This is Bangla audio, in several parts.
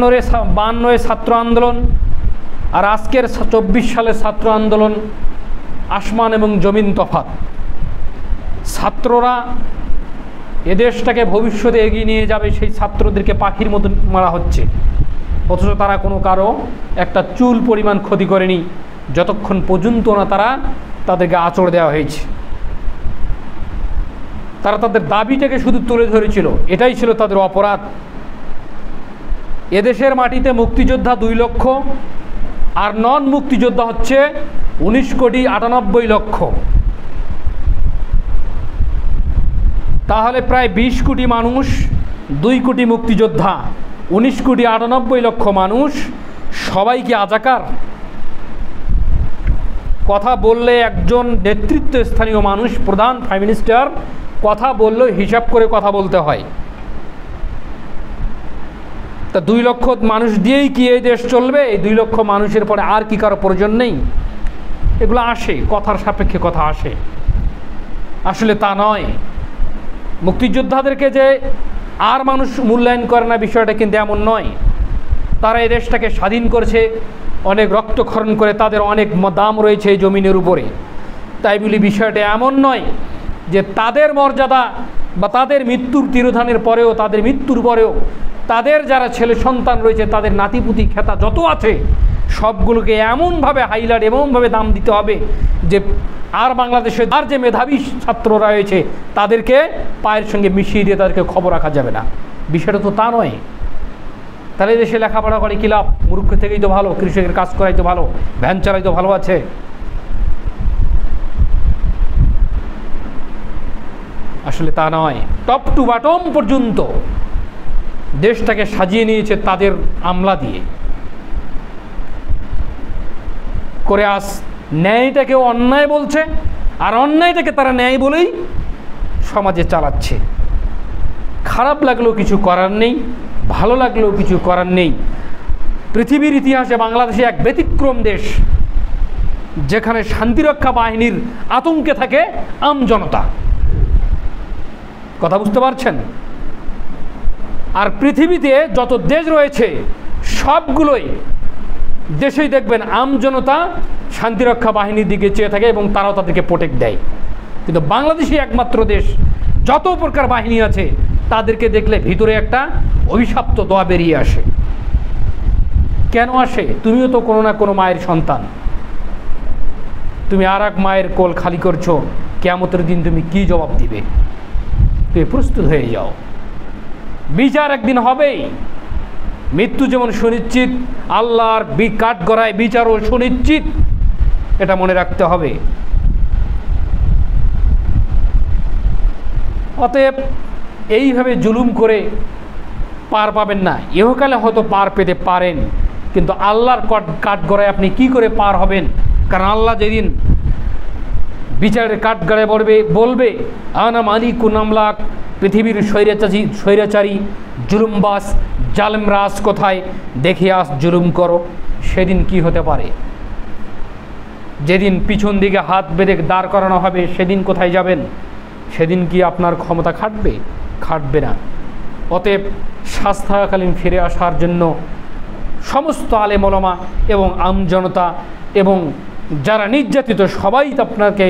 52 ছাত্র আন্দোলন আর আজকের 24 সালের ছাত্র আন্দোলন আসমান এবং জমিন তফাৎ। ছাত্ররা এদেশটাকে ভবিষ্যতে এগিয়ে নিয়ে যাবে, সেই ছাত্রদেরকে পাখির মতো মারা হচ্ছে, অথচ তারা কোনো কারো একটা চুল পরিমাণ ক্ষতি করেনি যতক্ষণ পর্যন্ত না তাদেরকে আঁচড় দেওয়া হয়েছে। তারা তাদের দাবিটাকে শুধু তুলে ধরেছিল, এটাই ছিল তাদের অপরাধ। এদেশের মাটিতে মুক্তিযোদ্ধা 2 লক্ষ আর নন মুক্তিযোদ্ধা হচ্ছে 19,98,00,000। তাহলে প্রায় 20 কোটি মানুষ, 2 কোটি মুক্তিযোদ্ধা, 19,98,00,000 মানুষ, সবাই কি আজাকার? কথা বললে একজন নেতৃত্বস্থানীয় মানুষ, প্রধান প্রাইম মিনিস্টার কথা বললেও হিসাব করে কথা বলতে হয়। তা 2 লক্ষ মানুষ দিয়েই কি এই দেশ চলবে? এই 2 লক্ষ মানুষের পরে আর কি কারো প্রয়োজন নেই? এগুলো আসে, কথার সাপেক্ষে কথা আসে, আসলে তা নয়। মুক্তিযোদ্ধাদেরকে যে আর মানুষ মূল্যায়ন করে না, বিষয়টা কিন্তু এমন নয়। তারা এই দেশটাকে স্বাধীন করেছে, অনেক রক্তক্ষরণ করে, তাদের অনেক দাম রয়েছে এই জমিনের উপরে। তাই বলি বিষয়টা এমন নয় যে তাদের মর্যাদা বা তাদের মৃত্যুর তিরোধানের পরেও, তাদের মৃত্যুর পরেও তাদের যারা ছেলে সন্তান রয়েছে, তাদের নাতিপুতি খেতা যত আছে, সবগুলোকে এমনভাবে হাইলাইট, এমনভাবে দাম দিতে হবে যে আর বাংলাদেশে আর যে মেধাবী ছাত্ররা রয়েছে তাদেরকে পায়ের সঙ্গে মিশিয়ে দিয়ে তাদেরকে খবর রাখা যাবে না। বিষয়টা তো তা নয়। তাহলে দেশে লেখাপড়া করে কী লাভ? মূর্খ থেকেই তো ভালো, কৃষকের কাজ করাই তো ভালো, ভ্যান চালাই তো ভালো আছে। আসলে তা নয়। টপ টু বটম পর্যন্ত দেশটাকে সাজিয়ে নিয়েছে তাদের আমলা দিয়ে করে। আজ ন্যায়টাকে অন্যায় বলছে, আর অন্যায়টাকে তারা ন্যায় বলেই সমাজে চালাচ্ছে। খারাপ লাগলেও কিছু করার নেই, ভালো লাগলেও কিছু করার নেই। পৃথিবীর ইতিহাসে বাংলাদেশে এক ব্যতিক্রম দেশ, যেখানে শান্তিরক্ষা বাহিনীর আতঙ্কে থাকে আমজনতা। কথা বুঝতে পারছেন? আর পৃথিবীতে যত দেশ রয়েছে সবগুলোই দেশেই দেখবেন আমজনতা শান্তিরক্ষা বাহিনীর দিকে চেয়ে থাকে এবং তারাও তাদেরকে প্রোটেক্ট দেয়। কিন্তু বাংলাদেশই একমাত্র দেশ, যত প্রকার বাহিনী আছে তাদেরকে দেখলে ভিতরে একটা অভিশপ্ত দোয়া বেরিয়ে আসে। কেন আসে? তুমিও তো কোনো না কোনো মায়ের সন্তান, তুমি আর এক মায়ের কোল খালি করছো, কিয়ামতের দিন তুমি কি জবাব দিবে? তুমি প্রস্তুত হয়ে যাও, বিচার একদিন হবেই। মৃত্যু যেমন সুনিশ্চিত, আল্লাহর কাঠগড়ায় বিচারও সুনিশ্চিত, এটা মনে রাখতে হবে। অতএব এইভাবে জুলুম করে পার পাবেন না। ইহকালে হয়তো পার পেতে পারেন, কিন্তু আল্লাহর কাঠগড়ায় আপনি কি করে পার হবেন? কারণ আল্লাহ যেদিন বিচারের কাঠগড়ায় বলবে আনা মালিকুল আমলাক, পৃথিবীর স্বৈরাচারী জুলুমবাস জালেম রাজ কোথায়, দেখে আস জুলুম করো, সেদিন কি হতে পারে? যেদিন পিছন দিকে হাত বেঁধে দাঁড় করানো হবে, সেদিন কোথায় যাবেন? সেদিন কি আপনার ক্ষমতা খাটবে? খাটবে না। অতএব শাস্ত্রকালীন ফিরে আসার জন্য সমস্ত আলেম ওলামা এবং আমজনতা এবং যারা নির্যাতিত সবাই আপনাকে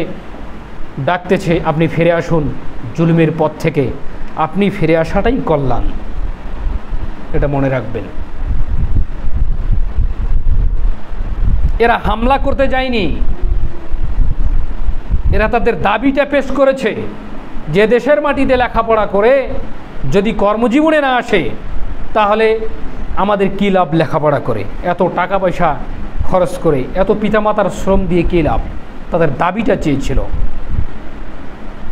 ডাকতেছে, আপনি ফিরে আসুন জুলুমের পথ থেকে। আপনি ফিরে আসাটাই কল্যাণ, এটা মনে রাখবেন। এরা হামলা করতে যায়নি, এরা তাদের দাবিটা পেশ করেছে যে দেশের মাটিতে লেখাপড়া করে যদি কর্মজীবনে না আসে তাহলে আমাদের কী লাভ? লেখাপড়া করে এত টাকা পয়সা খরচ করে, এত পিতামাতার শ্রম দিয়ে কী লাভ? তাদের দাবিটা চেয়েছিল।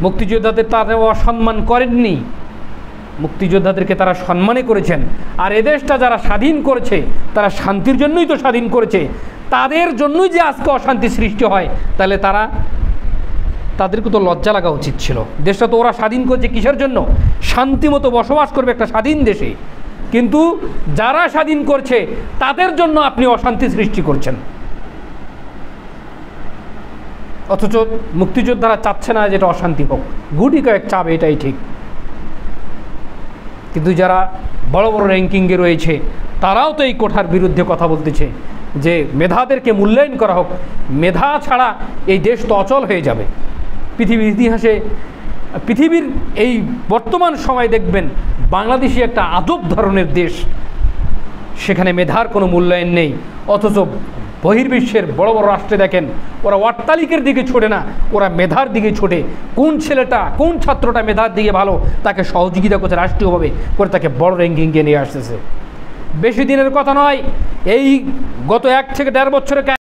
মুক্তিযোদ্ধাদের তারা অসম্মান করেননি, মুক্তিযোদ্ধাদেরকে তারা সম্মানে করেছেন। আর এদেশটা যারা স্বাধীন করেছে তারা শান্তির জন্যই তো স্বাধীন করেছে। তাদের জন্যই যে আজকে অশান্তি সৃষ্টি হয়, তাহলে তাদেরকে তো লজ্জা লাগা উচিত ছিল। দেশটা তো ওরা স্বাধীন করেছে কিসের জন্য? শান্তিমতো বসবাস করবে একটা স্বাধীন দেশে। কিন্তু যারা স্বাধীন করছে তাদের জন্য আপনি অশান্তি সৃষ্টি করছেন। অথচ মুক্তিযোদ্ধারা চাচ্ছে না যেটা অশান্তি হোক, গুটি কয়েক চাবে, এটাই ঠিক। কিন্তু যারা বড় বড় র্যাঙ্কিংয়ে রয়েছে তারাও তো এই কোঠার বিরুদ্ধে কথা বলতেছে যে মেধাদেরকে মূল্যায়ন করা হোক, মেধা ছাড়া এই দেশ তো অচল হয়ে যাবে। পৃথিবীর ইতিহাসে, পৃথিবীর এই বর্তমান সময় দেখবেন বাংলাদেশই একটা আজব ধরনের দেশ, সেখানে মেধার কোনো মূল্যায়ন নেই। অথচ বহির্বিশ্বের বড় বড় রাষ্ট্রে দেখেন ওরা অট্টালিকের দিকে ছোটে না, ওরা মেধার দিকে ছোটে। কোন ছেলেটা, কোন ছাত্রটা মেধার দিকে ভালো তাকে সহযোগিতা করছে রাষ্ট্রীয়ভাবে, করে তাকে বড় র্যাঙ্কিংয়ে নিয়ে আসতেছে। বেশি দিনের কথা নয়, এই গত 1 থেকে 1.5 বছরে